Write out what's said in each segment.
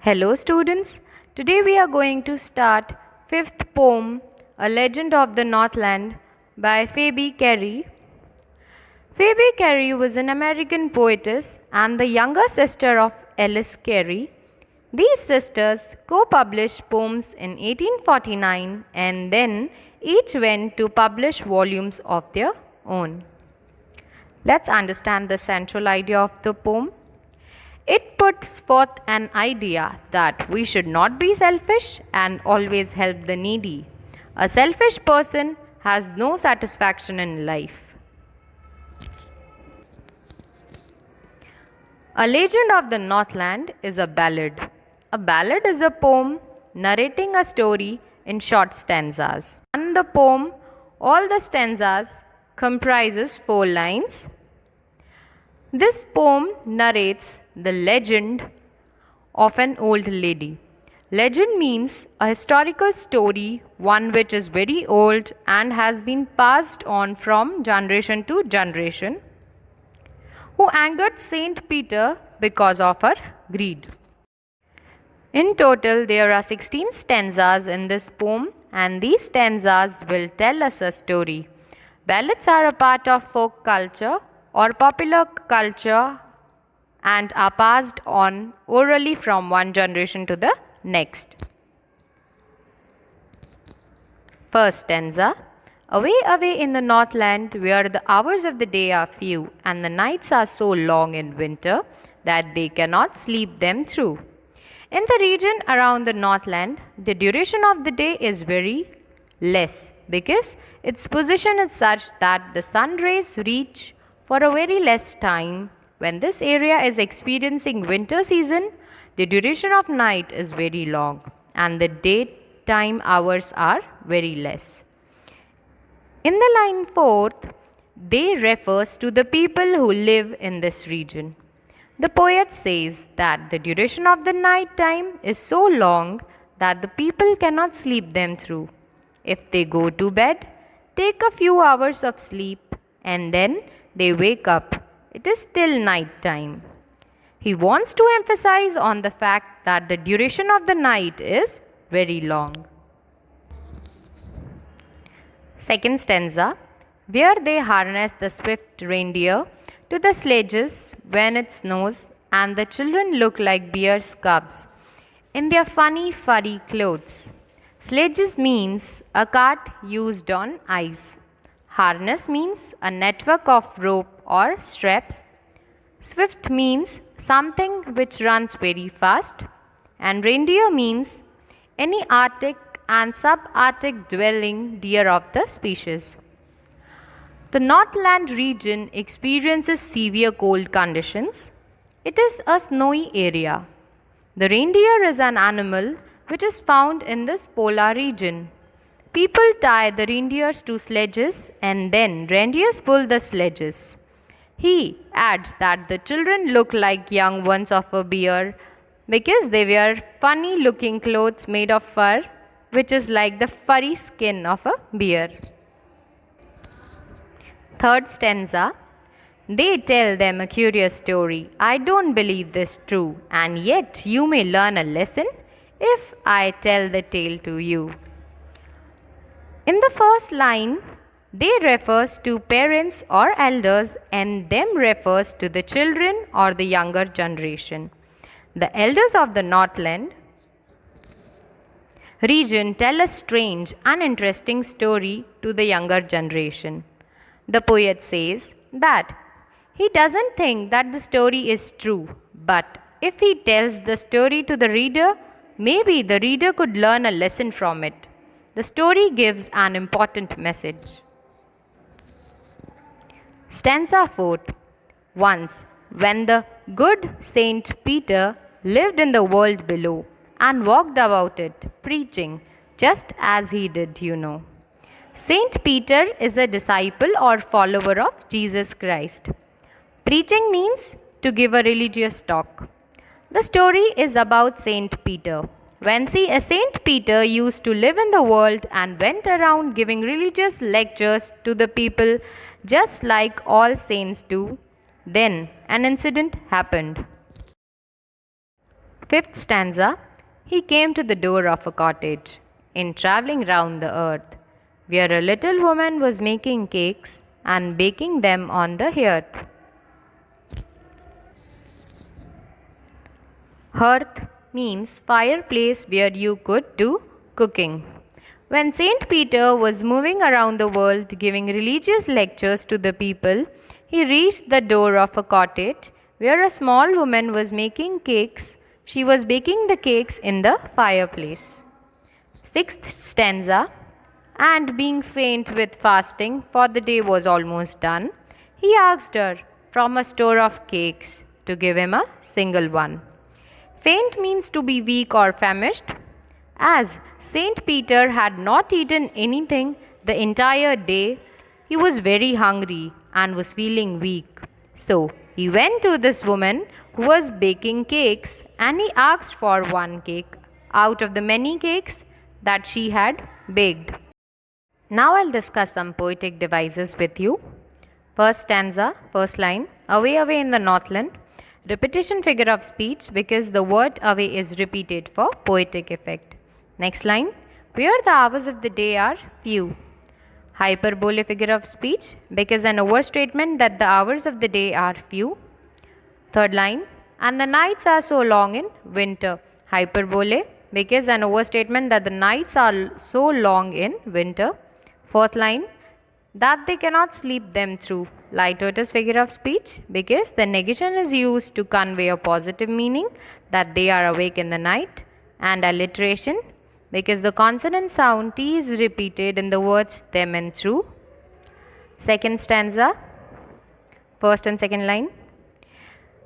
Hello students, today we are going to start 5th poem, A Legend of the Northland by Phoebe Cary. Phoebe Cary was an American poetess and the younger sister of Alice Cary. These sisters co-published poems in 1849 and then each went to publish volumes of their own. Let's understand the central idea of the poem. It puts forth an idea that we should not be selfish and always help the needy. A selfish person has no satisfaction in life. A Legend of the Northland is a ballad. A ballad is a poem narrating a story in short stanzas. In the poem, all the stanzas comprises 4 lines. This poem narrates the legend of an old lady. Legend means a historical story, one which is very old and has been passed on from generation to generation, who angered Saint Peter because of her greed. In total, there are 16 stanzas in this poem, and these stanzas will tell us a story. Ballads are a part of folk culture or popular culture and are passed on orally from one generation to the next. First stanza. Away, away in the Northland, where the hours of the day are few and the nights are so long in winter that they cannot sleep them through. In the region around the Northland, the duration of the day is very less because its position is such that the sun rays reach for a very less time. When this area is experiencing winter season, the duration of night is very long and the daytime hours are very less. In the line 4th, they refers to the people who live in this region. The poet says that the duration of the night time is so long that the people cannot sleep them through. If they go to bed, take a few hours of sleep and then they wake up. It is still night time. He wants to emphasize on the fact that the duration of the night is very long. Second stanza, where they harness the swift reindeer to the sledges when it snows and the children look like bear's cubs in their funny furry clothes. Sledges means a cart used on ice. Harness means a network of rope or straps. Swift means something which runs very fast. And reindeer means any Arctic and subarctic dwelling deer of the species. The Northland region experiences severe cold conditions. It is a snowy area. The reindeer is an animal which is found in this polar region. People tie the reindeers to sledges and then reindeers pull the sledges. He adds that the children look like young ones of a bear because they wear funny looking clothes made of fur, which is like the furry skin of a bear. Third stanza. They tell them a curious story. I don't believe this true, and yet you may learn a lesson if I tell the tale to you. In the first line, they refers to parents or elders and them refers to the children or the younger generation. The elders of the Northland region tell a strange, uninteresting story to the younger generation. The poet says that he doesn't think that the story is true, but if he tells the story to the reader, maybe the reader could learn a lesson from it. The story gives an important message. Stanza 4. Once, when the good Saint Peter lived in the world below and walked about it, preaching, just as he did, you know. Saint Peter is a disciple or follower of Jesus Christ. Preaching means to give a religious talk. The story is about Saint Peter. When Saint Peter used to live in the world and went around giving religious lectures to the people just like all saints do, then an incident happened. Fifth stanza. He came to the door of a cottage in traveling round the earth, where a little woman was making cakes and baking them on the hearth. Hearth means fireplace where you could do cooking. When Saint Peter was moving around the world giving religious lectures to the people, he reached the door of a cottage where a small woman was making cakes. She was baking the cakes in the fireplace. Sixth stanza. And being faint with fasting, for the day was almost done, he asked her from a store of cakes to give him a single one. Faint means to be weak or famished. As Saint Peter had not eaten anything the entire day, he was very hungry and was feeling weak. So he went to this woman who was baking cakes and he asked for one cake out of the many cakes that she had baked. Now I'll discuss some poetic devices with you. First stanza, first line, away, away in the Northland. Repetition figure of speech because the word away is repeated for poetic effect. Next line, where the hours of the day are few. Hyperbole figure of speech because an overstatement that the hours of the day are few. Third line, and the nights are so long in winter. Hyperbole because an overstatement that the nights are so long in winter. Fourth line, that they cannot sleep them through. Light figure of speech because the negation is used to convey a positive meaning that they are awake in the night. And alliteration because the consonant sound T is repeated in the words them and through. Second stanza, first and second line,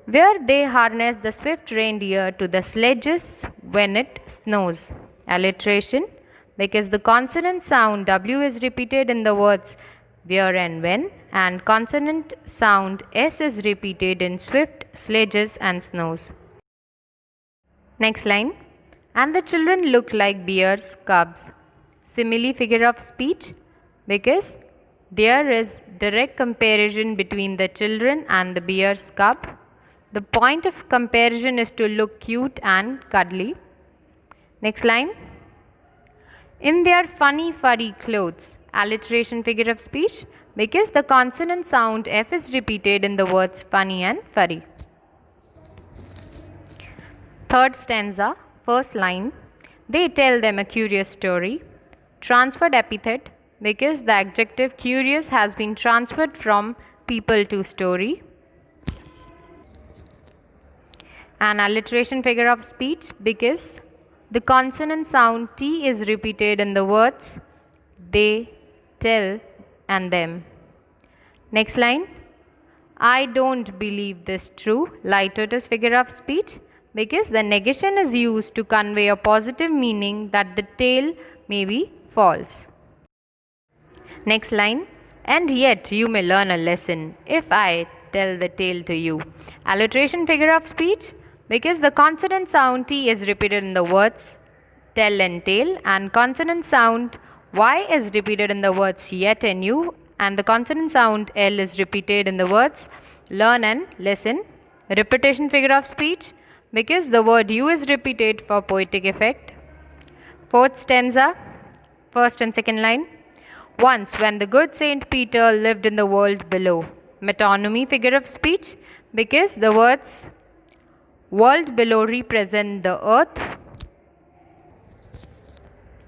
where they harness the swift reindeer to the sledges when it snows. Alliteration because the consonant sound W is repeated in the words where and when, and consonant sound S is repeated in swift, sledges and snows. Next line, and the children look like bears' cubs. Simile figure of speech because there is direct comparison between the children and the bear's cub. The point of comparison is to look cute and cuddly. Next line, in their funny furry clothes. Alliteration figure of speech because the consonant sound F is repeated in the words funny and furry. Third stanza, first line, they tell them a curious story. Transferred epithet because the adjective curious has been transferred from people to story. An alliteration figure of speech because the consonant sound T is repeated in the words they, tell and them. Next line, I don't believe this true. Light figure of speech because the negation is used to convey a positive meaning that the tale may be false. Next line, and yet you may learn a lesson if I tell the tale to you. Alliteration figure of speech because the consonant sound T is repeated in the words tell and tale, and consonant sound Y is repeated in the words yet and you, and the consonant sound L is repeated in the words learn and listen. Repetition figure of speech because the word U is repeated for poetic effect. Fourth stanza, first and second line, once when the good Saint Peter lived in the world below. Metonymy figure of speech because the words world below represent the earth.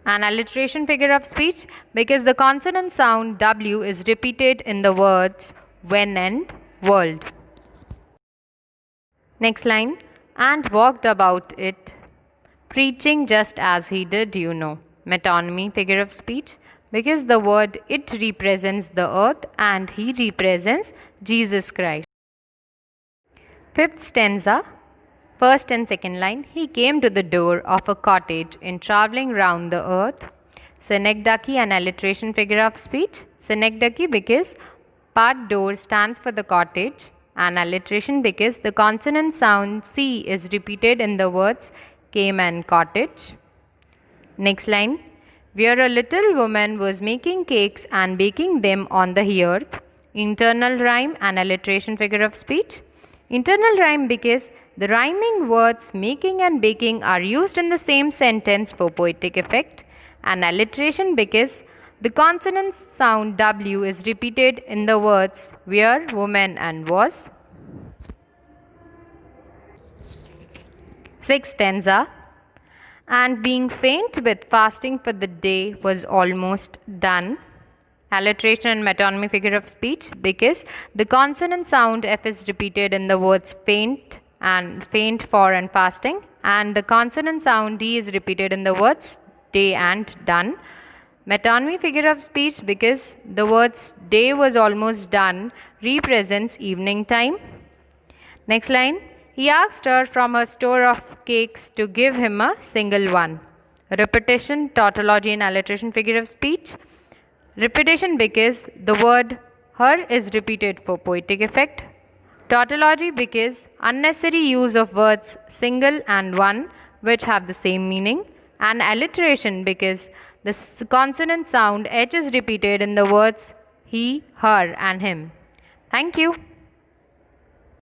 An alliteration figure of speech because the consonant sound W is repeated in the words when and world. Next line, and walked about it, preaching just as he did, you know. Metonymy figure of speech because the word it represents the earth and he represents Jesus Christ. Fifth stanza, first and second line, he came to the door of a cottage in traveling round the earth. Synecdoche and alliteration figure of speech. Synecdoche because part door stands for the cottage, and alliteration because the consonant sound C is repeated in the words came and cottage. Next line, where a little woman was making cakes and baking them on the hearth. Internal rhyme and alliteration figure of speech. Internal rhyme because The rhyming words making and baking are used in the same sentence for poetic effect. And alliteration because the consonant sound W is repeated in the words were, woman and was. 6th stanza. And being faint with fasting for the day was almost done. Alliteration and metonymy figure of speech because the consonant sound F is repeated in the words faint and faint for and fasting, and the consonant sound D is repeated in the words day and done. Metonymy figure of speech because the words day was almost done represents evening time. Next line. He asked her from her store of cakes to give him a single one. Repetition, tautology and alliteration figure of speech. Repetition because the word her is repeated for poetic effect. Tautology because unnecessary use of words single and one which have the same meaning. And alliteration because the consonant sound H is repeated in the words he, her and him. Thank you.